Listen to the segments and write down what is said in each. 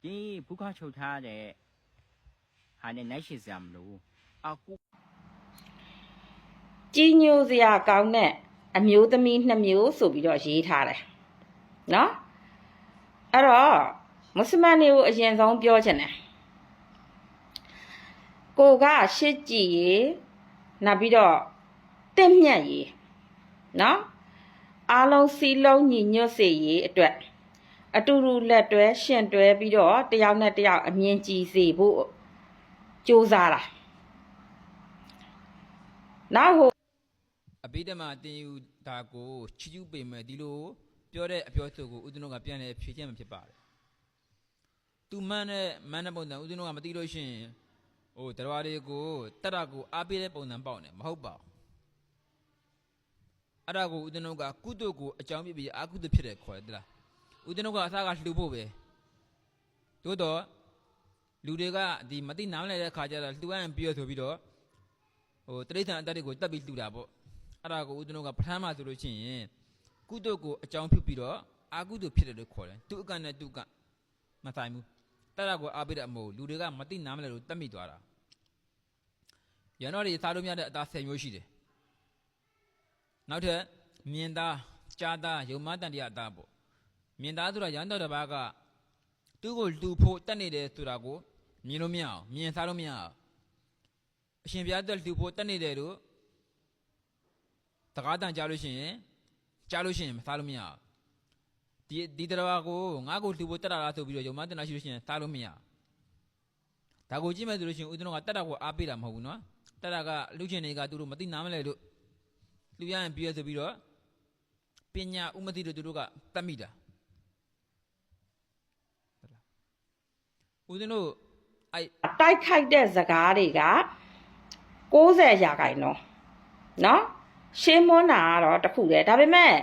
ဒီဘုခချုပ်ထားတဲ့ဟာနဲ့နိုင်ရှိစရာမလိုအခုကြီးညိုစရာကောင်းတဲ့အမျိုးသမီး2မျိုးဆိုပြီးတော့ရေးထားတယ်နော်အဲ့တော့မွတ်စလင်တွေကိုအရင်ဆုံးပြောချင်တယ်ကိုကရှစ်ကြည်ရေနောက်ပြီးတော့တင့်မြတ်ရေနော်အားလုံးစီလုံးညီညွတ်စေရေးအတွက်အတူတူလက်တွဲရှင်တွဲပြီးတော့တယောက်နဲ့တယောက်အမြင်ကြည်စေဖို့ကြိုးစားတာနောက်ဟိုအဘိဓမ္မာတင်ယူတာကိုချီးကျူးပေမဲ့ဒီလိုပြောတဲ့အပြောဆိုကိုဦးဇင်းတို့ကပြန်လဲဖြေချက်မှဖြစ်ပါတယ်သူမှန်းတဲ့ပုံစံဦးဇင်းတို့ကမသိလို့ရှိရင်ဟိုတရားတွေကိုတတ်တာကိုအားပေးတဲ့ပုံစံပေါက်နေမဟုတ်ပါဘူးအဲ့ဒါကိုဦးဇင်းတို့ကကုသိုလ်ကိုအကြောင်းပြပြီးအကုသိုလ်ဖြစ်တယ်ခေါ်တယ်တလားဦးဇင်းတို့ကအစားကလှူဖို့ပဲသို့တော့လူတွေကဒီမသိနားမလဲတဲ့ခါကျတော့လှူရရင်ပြီးရဆိုပြီးတော့ဟိုတိရစ္ဆာန်အတ္တတွေကိုတတ်ပြီးလှူတာပေါ့အဲ့ဒါကိုဦးဇင်းတို့ကပထမဆိုလို့ရှိရင်ကုသိုလ်ကိုအကြောင်းပြုပြီးတော့အကုသိုလ်ဖြစ်တယ်လို့ခေါ်တယ်သူအကနဲ့သူကမဆိုင်ဘူးတတ်တာကိုအားပေးတဲ့အမို့လူတွေကမသိနားမလဲလို့တတ်မိသွားတာရန်တော်တွေစားလို့မရတဲ့အသား10မျိုးရှိတယ်နောက်ထပ်မြင်သားကြားသားယုံမတန်တရားအသားပေါ့မြင်သားဆိုတာရန်တော်တစ်ပါးကသူ့ကိုလှူဖို့တတ်နေတယ်ဆိုတာကိုမြင်လို့မရအောင်မြင်စားလို့မရအောင်အရှင်ဘုရားတက်လှူဖို့တတ်နေတယ်လို့တကားတန်ကြားလို့ရှိရင်မစားလို့မရအောင်ဒီတရားကိုငါ့ကိုလှူဖို့တတ်တာလားဆိုပြီးတော့ယုံမတန်တာရှိလို့ရှိရင်စားလို့မရဒါကိုကြည့်မယ်ဆိုလို့ရှိရင်ဦးဇင်းတို့ကတတ်တာကိုအားပေးတာမဟုတ်ဘူးနော်တတ်တာကလူချင်းတွေကသူတို့မသိနားမလဲလို့လူရရင်ပြီးရဆိုပြီးတော့ပညာဥမသိလို့သူတို့ကတတ်မိတာဦးဇင်းတို့တိုက်ခိုက်တဲ့ဇကားတွေက90%နော်ရှင်းမွန်းတာကတော့တခုတည်းဒါပေမဲ့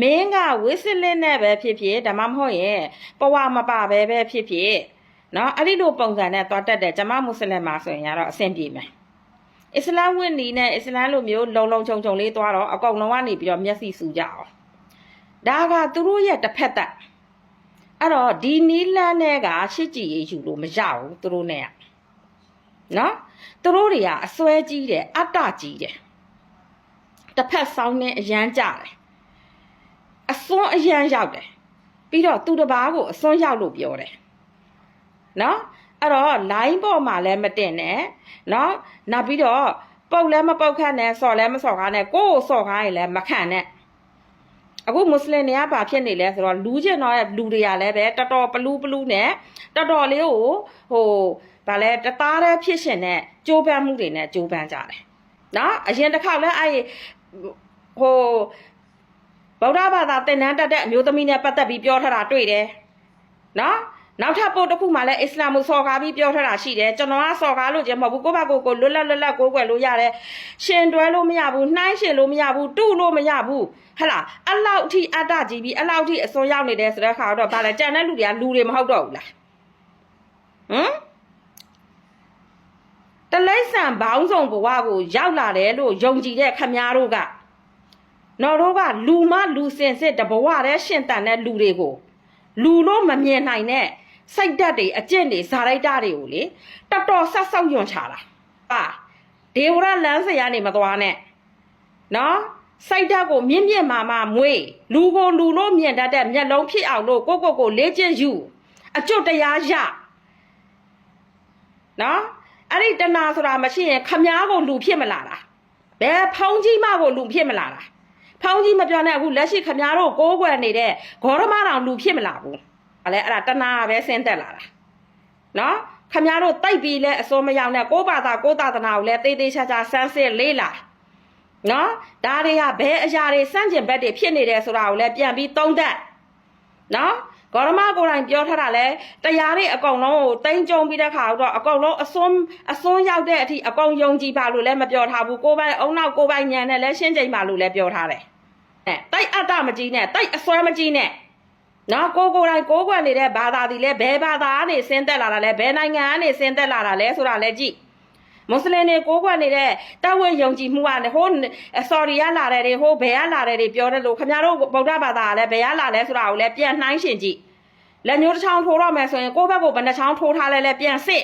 မင်းကဝစ်စစ်လင်းနဲ့ပဲဖြစ်ဖြစ်ဒါမှမဟုတ်ရင်ပဝမပပဲဖြစ်ဖြစ်နော်အဲ့ဒီလိုပုံစံနဲ့သွားတက်တယ်ဂျမမွတ်စလင်မှာဆိုရင်ကတော့အဆင်ပြေမယ်အစ္စလာမ်ဝင့်နီနဲ့အစ္စလာမ်လိုမျိုးလုံခြုံလေးသွားတော့အကုန်လုံးကနေပြီးတော့မျက်စိစူကြအောင်ဒါကသူတို့ရဲ့တစ်ဖက်သက်အဲ့တော့ဒီနီလန်းနဲ့ကရှစ်ကြည်ရေးယူလို့မရဘူးသူတို့နဲ့ကနော်သူတို့တွေကအစွဲကြီးတယ်အတ္တကြီးတယ်တစ်ဖက်ဆောင်နဲ့အရန်ကြတယ်အစွန်းအရန်ရောက်တယ်ပြီးတော့သူတစ်ပါးကိုအစွန်းရောက်လို့ပြောတယ်နော်အဲ့တော့ line ပေါ်မှာလည်းမတင်နဲ့နော်နောက်ပြီးတော့ပုတ်လည်းမပုတ်ခတ်နဲ့ဆော်လည်းမဆော်ကားနဲ့ကိုယ်ဆော်ကားရင်လည်းမခံနဲ့အခုမွတ်စလင်တွေကဘာဖြစ်နေလဲဆိုတော့လူကျင်တော့လူတွေကလည်းပဲတော်တော်ပလူးနဲ့တော်တော်လေးကိုဟိုဗာလဲတသားတည်းဖြစ်ရှင်နဲ့ကြိုးပမ်းမှုတွေနဲ့ကြိုးပမ်းကြတယ်နော်အရင်တစ်ခေါက်လဲအဲ့ဟိုဗုဒ္ဓဘာသာသင်တန်းတက်တဲ့အမျိုးသမီးနဲ့ပတ်သက်ပြီးပြောထားတာတွေ့တယ်နော်နောက်ထပ်ပို့တစ်ခုမှလည်းအစ္စလာမ်ကိုစော်ကားပြီးပြောထားတာရှိတယ်ကျွန်တော်ကစော်ကားလို့ကျမဟုတ်ဘူးကိုယ့်ဘက်ကိုလွတ်လပ်ကိုးကွယ်လို့ရတယ်ရှင်တွဲလို့မရဘူးနှိုင်းရှင်လို့မရဘူးတုလို့မရဘူးဟဟလားအဲ့လောက်အထိအတ္တကြီးပြီးအဲ့လောက်အထိအစွန်းရောက်နေတယ်ဆိုတဲ့ခါတော့ဗာလဲကြံတဲ့လူတွေကလူတွေမဟုတ်တော့ဘူးလားတလိษံဘောင်းဆောင်ဘဝကိုရောက်လာတယ်လို့ယုံကြည်တဲ့ခမားတို့ကနော်တို့ကလူမလူစင်စစ်တဘဝတည်းရှင်တန်တဲ့လူတွေကိုလူလို့မမြင်နိုင်တဲ့စိတ်ဓာတ်တွေအကျင့်တွေဇာလိုက်တာတွေကိုလေတော်တော်ဆက်ဆောက်ယွန်ချတာဟာဒေဝရလမ်းစရာနေမသွားနဲ့နော်စိတ်ဓာတ်ကိုမြင့်မာမွေးလူကိုလူလို့မြင်တတ်တဲ့မျက်လုံးဖြစ်အောင်လို့ကိုလေ့ကျင့်ယူအကျွတ်တရားရနော်အဲ့ဒီတဏှာဆိုတာမရှိရင်ခမားကိုလူဖြစ်မလာတာဘယ်ဖုံးကြီးမကိုလူဖြစ်မလာတာဖုံးကြီးမပြောနဲ့အခုလက်ရှိခမားတို့ကိုးကွယ်နေတဲ့ဂေါရမတော်လူဖြစ်မလာဘူးအဲ့လေအဲ့ဒါတဏှာပဲဆင်းသက်လာတာနော်ခမားတို့တိုက်ပြီးလဲအစိုးမရောက်နဲ့ကိုးဘာသာကိုးသာသနာကိုလဲတေးသေးချာချာစမ်းစစ်လေးလာနော်ဒါတွေကဘယ်အရာတွေစန့်ကျင်ဘက်တွေဖြစ်နေတယ်ဆိုတာကိုလဲပြန်ပြီးသုံးသပ်နော်ဂေါရမကိုယ်တိုင်ပြောထားတာလဲတရားတွေအကုန်လုံးကိုတင်းကြုံပြီးတဲ့ခါတော့အကုန်လုံးအစွန်းရောက်တဲ့အထိအကုန်ယုံကြည်ပါလို့လဲမပြောထားဘူးကိုယ်ပိုင်အုံနောက်ကိုယ်ပိုင်ဉာဏ်နဲ့လဲရှင်းချိန်ပါလို့လဲပြောထားတယ်တိုက်အတ္တမကြီးနဲ့တိုက်အစွဲမကြီးနဲ့နော်ကိုယ်တိုင်ကိုးကွယ်နေတဲ့ဘာသာတွေလဲဘယ်ဘာသာကနေဆင်းသက်လာတာလဲဘယ်နိုင်ငံကနေဆင်းသက်လာတာလဲဆိုတာလဲကြည့်မွတ်စလင်တွေကိုးကွယ်နေတဲ့တဝက်ယုံကြည်မှုကနေဟိုဆော်ဒီရလာတဲ့တွေဟိုဘယ်ရလာတဲ့တွေပြောတယ်လို့ခင်ဗျားတို့ဗုဒ္ဓဘာသာကလည်းဘယ်ရလာလဲဆိုတာကိုလည်းပြန်နှိုင်းရှင်ကြည့် လက်ညှိုးတစ်ချောင်းထိုးတော့မယ်ဆိုရင်ကိုယ့်ဘက်ကိုဘယ်နှချောင်းထိုးထားလဲပြန်စစ်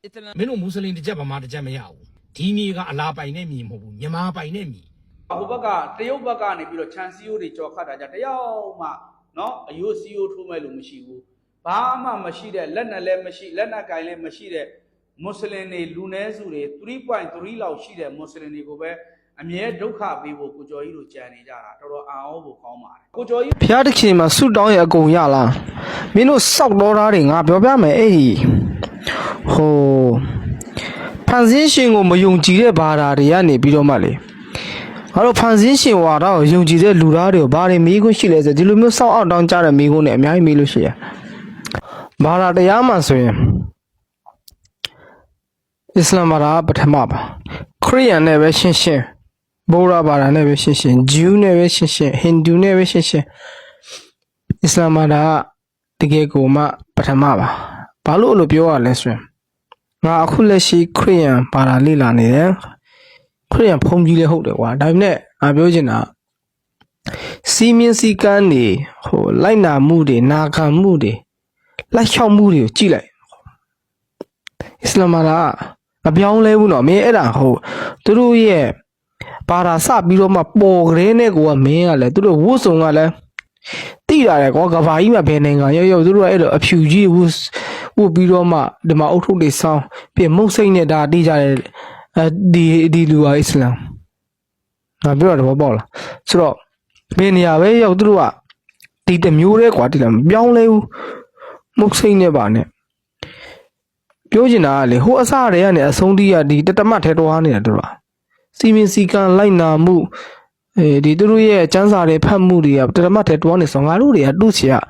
အစ္စလာမ် မင်းတို့မွတ်စလင်တစ်ချက်ဗမာတစ်ချက်မရဘူးဒီမြေကအလားပိုင်နဲ့မြေမဟုတ်ဘူးမြန်မာပိုင်နဲ့မြေ ဟိုဘက်ကတရုတ်ဘက်ကနေပြီးတော့ခြံစည်းရိုးတွေကြော်ခတ်တာကြတယောက်မှနော်အယိုးစည်းရိုးထိုးမဲ့လို့မရှိဘူးဘာမှမရှိတဲ့လက်နဲ့လည်းမရှိလက်နဲ့ကင်လည်းမရှိတဲ့မွတ်စလင်တွေလူနည်းစုတွေ 3.3 လောက်ရှိတဲ့မွတ်စလင်တွေကိုပဲအမြဲဒုက္ခပေးဖို့ကိုကျော်ကြီးတို့ကြံနေကြတာတော်တော်အံ့ဩဖို့ကောင်းပါတယ်ကိုကျော်ကြီး ဖျားတစ်ချိန်မှာဆူတောင်းရအကုန်ရလားမင်းတို့စောက်တော်သားတွေငါပြောပြမယ်အဲ့ဒီဟိုဖန်ဆင်းရှင်ကိုမယုံကြည်တဲ့ဘာသာတွေကနေပြီးတော့မှလေငါတို့ဖန်ဆင်းရှင်ဝါတော့ယုံကြည်တဲ့လူသားတွေကိုဘာတွေမေးခွန်းရှိလဲဆိုဒီလိုမျိုးစောက်အောက်တောင်းကြတဲ့မေးခွန်းတွေအများကြီးမေးလို့ရှိရဘာသာတရားမှဆိုရင်အစ္စလာမ်ဘာသာပထမပါခရစ်ယာန်နဲ့ပဲရှင်းရှင်းဗုဒ္ဓဘာသာနဲ့ပဲရှင်းရှင်းဂျူးနဲ့ပဲရှင်းရှင်းဟိန္ဒူနဲ့ပဲရှင်းရှင်းအစ္စလာမ်ဘာသာတကယ်ကိုမှပထမပါဘာလို့အဲ့လိုပြောရလဲဆိုရင်ငါအခုလက်ရှိခရစ်ယာန်ဘာသာလေ့လာနေတယ်ခရစ်ယာန်ဘုန်းကြီးလည်းဟုတ်တယ်ကွာဒါပေမဲ့ငါပြောချင်တာစီမင်းစီကန်းနေဟိုလိုက်နာမှုတွေနာခံမှုတွေလိုက်လျှောက်မှုတွေကိုကြည့်လိုက်အစ္စလာမ်ဘာသာမပြောင်းလဲဘူးနော်မင်းအဲ့ဒါဟိုသူတို့ရဲ့ဘာသာစပြီးတော့မှပေါ်ကလေးနဲ့ကိုကမင်းကလည်းသူတို့ဝတ်စုံကလည်းတိရတယ်ကွာကဘာကြီးမှာဘယ်နိုင်ငံရောက်သူတို့ကအဲ့လိုအဖြူကြီးဝတ်ပြီးတော့မှဒီမှာအုတ်ထုပ်တွေဆောင်းပြင်မုတ်စိတ်နဲ့ဒါတိကြတယ်ဒီလူဟာအစ္စလာမ်ငါပြောတာတော့ပေါ့လားဆိုတော့ဘယ်နေရာပဲရောက်သူတို့ကဒီတစ်မျိုးတည်းကွာတိလားမပြောင်းလဲဘူးမုတ်စိတ်နဲ့ပါနဲ့ပြောချင်တာကလေဟိုအစတွေကနေအဆုံးထိကဒီတတမတ်ထဲတော်နေတာတို့ကစီမင်းစီကံလိုက်နာမှုဒီသူတို့ရဲ့စံစာတွေဖတ်မှုတွေကတတမတ်ထဲတော်နေဆိုငါတို့တွေကတူးချင်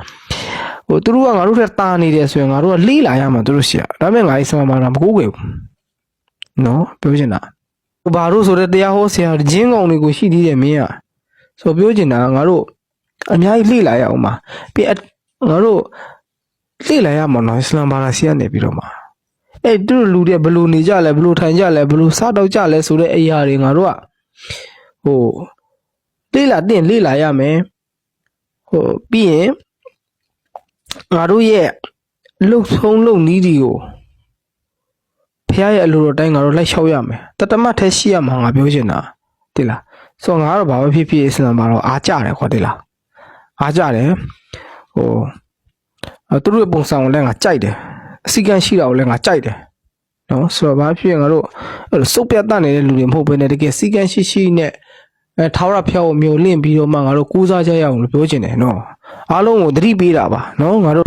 ဟိုသူတို့ကငါတို့ထက်တာနေတယ်ဆိုရင်ငါတို့ကလေးလာရမှာသူတို့ရှိရဒါပေမဲ့ငါအစ္စလာမ်ဘာသာမကိုးကွယ်ဘူးနော်ပြောချင်တာဘာလို့ဆိုတဲ့တရားဟောဆရာဂျင်းကောင်တွေကိုရှိသေးတယ်မင်းကဆိုပြောချင်တာငါတို့အများကြီးလေးလာရအောင်ပါပြီးငါတို့လေးလာရမှာနော်အစ္စလာမ်ဘာသာဆရာနေပြီးတော့မှာအဲ့သူတို့လူတွေဘလို့နေကြလဲဘလို့ထိုင်ကြလဲဘလို့စားတော့ကြလဲဆိုတဲ့အရာတွေငါတို့ကဟိုလေးလာတင်လေးလာရမယ်ဟိုပြီးရင်ငါတို့ရဲ့လှုပ်ဆုံးလှုပ်နီးတွေကိုဖះရဲ့အလိုတော်တိုင်းငါတို့လိုက်လျှောက်ရမယ်တတမတ်ထဲရှိရမှာငါပြောချင်တာတိလားဆိုတော့ငါကတော့ဘာပဲဖြစ်ဖြစ်အစ္စလာမ်ဘာတော့အားကြတယ်ခေါ်တိလားအားကြတယ်ဟိုသူတို့ရဲ့ပုံစံကိုလည်းငါကြိုက်တယ်အစီကံရှိတာကိုလည်းငါကြိုက်တယ်နော်ဆိုတော့ဘာဖြစ်ရင်ငါတို့အဲ့လိုစုပ်ပြတ်တတ်နေတဲ့လူတွေမဟုတ်ဘဲနဲ့တကယ်စီကံရှိနဲ့ထာဝရဖျောက်ကိုမျိုးလင့်ပြီးတော့မှငါတို့ကူးစားကြရအောင်လို့ပြောချင်တယ်နော်အားလုံးကိုသတိပေးတာပါနော်ငါတို့